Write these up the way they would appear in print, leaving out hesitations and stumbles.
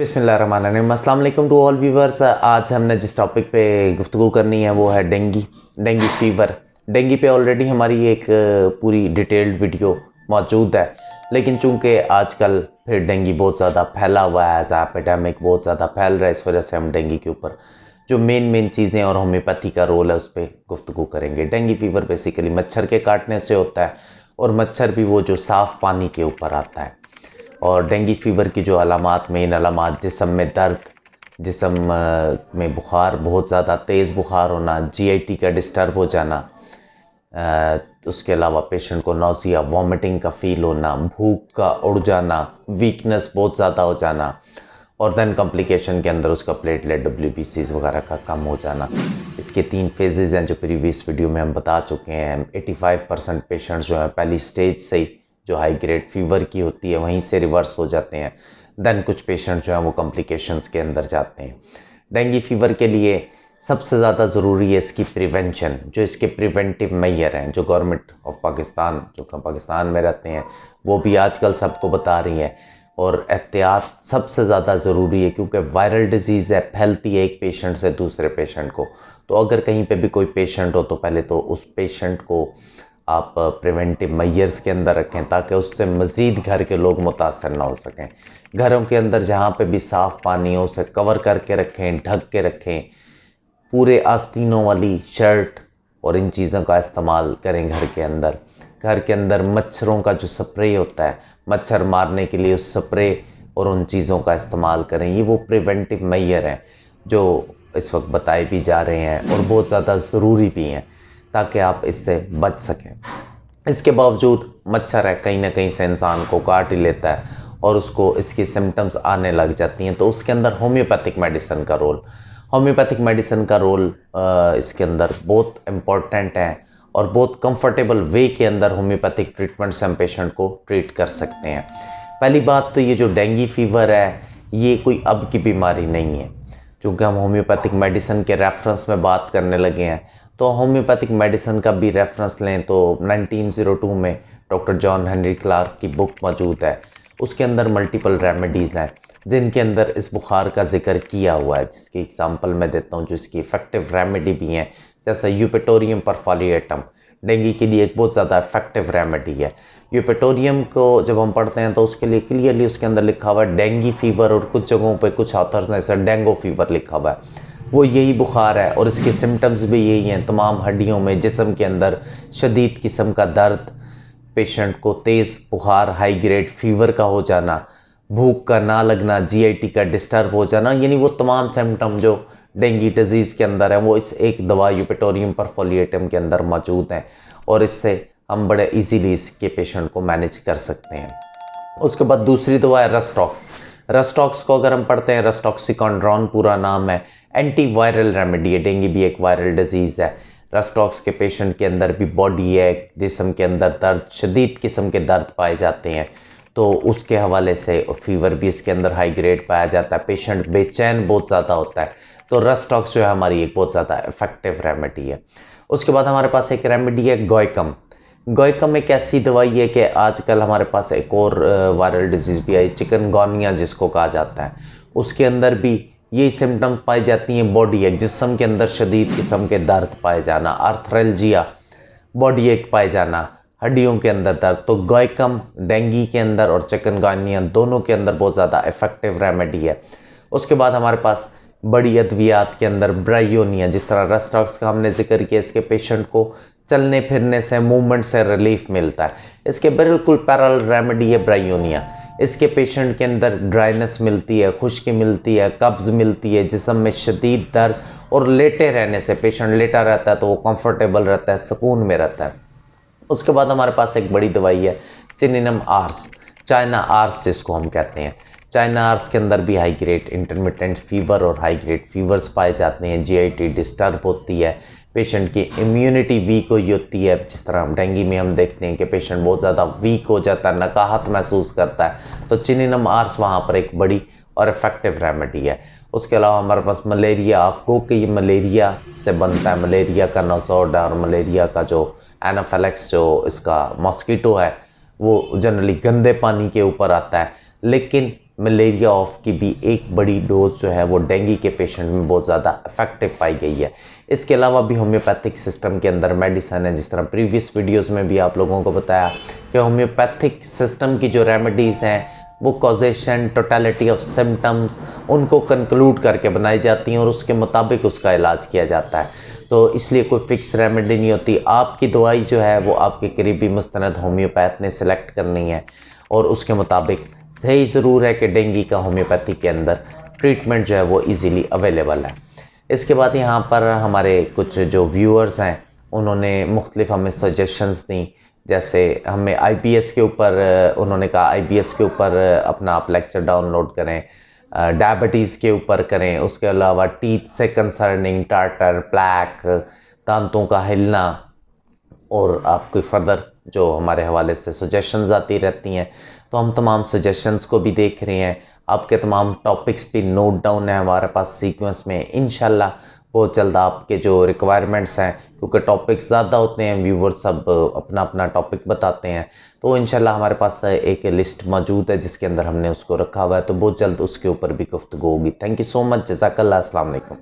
बिस्मिल्लाहिर्रहमानिर्रहीम। अस्सलाम वालेकुम टू ऑल व्यूवर्स। आज हमने जिस टॉपिक पे गुफ्तगू करनी है वो है डेंगी फीवर। डेंगी पे ऑलरेडी हमारी एक पूरी डिटेल्ड वीडियो मौजूद है, लेकिन चूंकि आजकल फिर डेंगी बहुत ज़्यादा फैला हुआ है, एज एपिडेमिक बहुत ज़्यादा फैल रहा है, इस वजह से हम डेंगी के ऊपर जो मेन चीज़ें और होम्योपैथी का रोल है उस पर गुफ्तगू करेंगे। डेंगी फीवर बेसिकली मच्छर के काटने से होता है, और मच्छर भी वो जो साफ़ पानी के ऊपर आता है। और डेंगी फीवर की जो मेन अलामात, जिस्म में दर्द, जिस्म में बुखार, बहुत ज़्यादा तेज़ बुखार होना, जीआईटी का डिस्टर्ब हो जाना, उसके अलावा पेशेंट को नौसिया वॉमिटिंग का फील होना, भूख का उड़ जाना, वीकनेस बहुत ज़्यादा हो जाना, और देन कॉम्प्लिकेशन के अंदर उसका प्लेटलेट WBCs वगैरह का कम हो जाना। इसके 3 फेजेज़ हैं जो प्रीवियस वीडियो में हम बता चुके हैं। 85% पेशेंट्स जो है पहली स्टेज से ही जो हाई ग्रेड फीवर की होती है वहीं से रिवर्स हो जाते हैं। देन कुछ पेशेंट जो हैं वो कॉम्प्लिकेशंस के अंदर जाते हैं। डेंगी फीवर के लिए सबसे ज़्यादा ज़रूरी है इसकी प्रिवेंशन। जो इसके प्रिवेंटिव मेजर हैं, जो गवर्नमेंट ऑफ पाकिस्तान जो पाकिस्तान में रहते हैं वो भी आजकल सबको बता रही है, और एहतियात सबसे ज़्यादा ज़रूरी है, क्योंकि वायरल डिजीज़ है, फैलती है एक पेशेंट से दूसरे पेशेंट को। तो अगर कहीं पे भी कोई पेशेंट हो तो पहले तो उस पेशेंट को आप प्रिवेंटिव मेजर्स के अंदर रखें, ताकि उससे मज़ीद घर के लोग मुतासर ना हो सकें। घरों के अंदर जहाँ पे भी साफ़ पानी हो उसे कवर करके रखें, ढक के रखें। पूरे आस्तीनों वाली शर्ट और इन चीज़ों का इस्तेमाल करें घर के अंदर। घर के अंदर मच्छरों का जो स्प्रे होता है, मच्छर मारने के लिए उस स्प्रे और उन चीज़ों का इस्तेमाल करें। ये वो प्रिवेंटिव मेजर हैं जो इस वक्त बताए भी जा रहे हैं और बहुत ज़्यादा ज़रूरी भी हैं, ताकि आप इससे बच सकें। इसके बावजूद मच्छर है कहीं ना कहीं से इंसान को काट ही लेता है और उसको इसकी सिम्टम्स आने लग जाती हैं। तो उसके अंदर होम्योपैथिक मेडिसिन का रोल इसके अंदर बहुत इम्पॉर्टेंट है, और बहुत कंफर्टेबल वे के अंदर होम्योपैथिक ट्रीटमेंट से हम पेशेंट को ट्रीट कर सकते हैं। पहली बात तो ये जो डेंगी फीवर है ये कोई अब की बीमारी नहीं है। क्योंकि हम होम्योपैथिक मेडिसिन के रेफरेंस में बात करने लगे हैं, तो होम्योपैथिक मेडिसिन का भी रेफरेंस लें तो 1902 में डॉक्टर जॉन हेनरी क्लार्क की बुक मौजूद है। उसके अंदर मल्टीपल रेमेडीज़ हैं जिनके अंदर इस बुखार का जिक्र किया हुआ है, जिसकी एग्जांपल मैं देता हूँ जो इसकी इफ़ेक्टिव रेमेडी भी हैं, जैसे यूपेटोरियम परफोलिएटम डेंगी के लिए एक बहुत ज़्यादा इफेक्टिव रेमेडी है। यूपेटोरियम को जब हम पढ़ते हैं तो उसके लिए क्लियरली उसके अंदर लिखा हुआ है डेंगी फीवर, और कुछ जगहों पे कुछ ऑथर्स ने इसे डेंगो फीवर लिखा हुआ है। वो यही बुखार है और इसके सिम्टम्स भी यही हैं। तमाम हड्डियों में, जिस्म के अंदर शदीद किस्म का दर्द, पेशेंट को तेज़ बुखार, हाई ग्रेड फीवर का हो जाना, भूख का ना लगना, जीआईटी का डिस्टर्ब हो जाना, यानी वो तमाम सिम्टम जो डेंगी डिजीज़ के अंदर है वो इस एक दवा यूपेटोरियम परफोलिएटम के अंदर मौजूद हैं, और इससे हम बड़े इजीली इसके पेशेंट को मैनेज कर सकते हैं। उसके बाद दूसरी दवा है रस्टॉक्स को अगर हम पढ़ते हैं, रस्टॉक्सिकॉन्ड्रोन पूरा नाम है, एंटी वायरल रेमेडी है। डेंगी भी एक वायरल डिजीज़ है। रस्टॉक्स के पेशेंट के अंदर भी बॉडी है, जिस्म के अंदर दर्द, शदीद किस्म के दर्द पाए जाते हैं, तो उसके हवाले से फीवर भी इसके अंदर हाई ग्रेड पाया जाता है। पेशेंट बेचैन बहुत ज़्यादा होता है, तो रस्टॉक्स जो है हमारी एक बहुत ज़्यादा इफेक्टिव रेमेडी है। उसके बाद हमारे पास एक रेमेडी है गोइकम एक ऐसी दवाई है कि आजकल हमारे पास एक और वायरल डिजीज़ भी आई, चिकनगोनिया जिसको कहा जाता है। उसके अंदर भी यही सिम्टम्स पाई जाती हैं, बॉडी एक, जिस्म के अंदर शदीद किस्म के दर्द पाए जाना, आर्थ्रैल्जिया, बॉडी एक पाए जाना, हड्डियों के अंदर दर्द। तो गोइकम डेंगी के अंदर और चिकनगोनिया दोनों के अंदर बहुत ज़्यादा इफेक्टिव रेमेडी है। उसके बाद हमारे पास बड़ी अद्वियात के अंदर ब्रायोनिया, जिस तरह रस्टॉक्स का हमने जिक्र किया, इसके पेशेंट को चलने फिरने से, मूवमेंट से रिलीफ मिलता है। इसके बिल्कुल पैरेलल रेमेडी है ब्रायोनिया। इसके पेशेंट के अंदर ड्राइनेस मिलती है, खुश्की मिलती है, कब्ज़ मिलती है, जिस्म में शदीद दर्द, और लेटे रहने से, पेशेंट लेटा रहता है तो वो कंफर्टेबल रहता है, सुकून में रहता है। उसके बाद हमारे पास एक बड़ी दवाई है चिनिनम आर्स, चाइना आर्स जिसको हम कहते हैं। चाइना आर्स के अंदर भी हाई ग्रेड इंटरमिटेंट फीवर और हाई ग्रेड फीवर्स पाए जाते हैं। जीआईटी डिस्टर्ब होती है, पेशेंट की इम्यूनिटी वीक हुई होती है। जिस तरह हम डेंगी में हम देखते हैं कि पेशेंट बहुत ज़्यादा वीक हो जाता है, नकाहत महसूस करता है, तो चिनिनम आर्स वहाँ पर एक बड़ी और इफेक्टिव रेमेडी है। उसके अलावा हमारे पास मलेरिया, आपको कि ये मलेरिया से बनता है, मलेरिया का नोसोड और मलेरिया का जो एनाफिलैक्स जो इसका मॉस्किटो है वो जनरली गंदे पानी के ऊपर आता है, लेकिन मलेरिया ऑफ की भी एक बड़ी डोज जो है वो डेंगू के पेशेंट में बहुत ज़्यादा इफेक्टिव पाई गई है। इसके अलावा भी होम्योपैथिक सिस्टम के अंदर मेडिसिन है, जिस तरह प्रीवियस वीडियोस में भी आप लोगों को बताया कि होम्योपैथिक सिस्टम की जो रेमेडीज़ हैं वो कॉजेशन, टोटलिटी ऑफ सिम्टम्स उनको कंक्लूड करके बनाई जाती हैं और उसके मुताबिक उसका इलाज किया जाता है। तो इसलिए कोई फिक्स रेमेडी नहीं होती। आपकी दवाई जो है वो आपके करीबी मुस्तनद होम्योपैथ ने सिलेक्ट करनी है और उसके मुताबिक। सही ज़रूर है कि डेंगू का होम्योपैथी के अंदर ट्रीटमेंट जो है वो इजीली अवेलेबल है। इसके बाद यहाँ पर हमारे कुछ जो व्यूअर्स हैं उन्होंने मुख्तलिफ हमें सजेशंस दी, जैसे हमें IBS के ऊपर उन्होंने कहा IBS के ऊपर अपना आप लेक्चर डाउनलोड करें, डायबिटीज़ के ऊपर करें, उसके अलावा टीथ से कंसर्निंग टार्टर, प्लैक, दांतों का हिलना और आपकी फर्दर जो हमारे हवाले से सजेशंस आती रहती हैं। तो हम तमाम सजेशंस को भी देख रहे हैं, आपके तमाम टॉपिक्स भी नोट डाउन है हमारे पास सीक्वेंस में। इंशाल्लाह बहुत जल्द आपके जो रिक्वायरमेंट्स हैं, क्योंकि टॉपिक्स ज़्यादा होते हैं, व्यूवर्स सब अपना अपना टॉपिक बताते हैं, तो इंशाल्लाह हमारे पास एक लिस्ट मौजूद है जिसके अंदर हमने उसको रखा हुआ है, तो बहुत जल्द उसके ऊपर भी गुफ्तगू होगी। थैंक यू सो मच, जज़ाकल्लाह, अस्सलाम वालेकुम।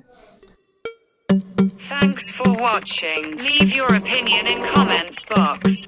Thanks for watching. Leave your opinion in comments box.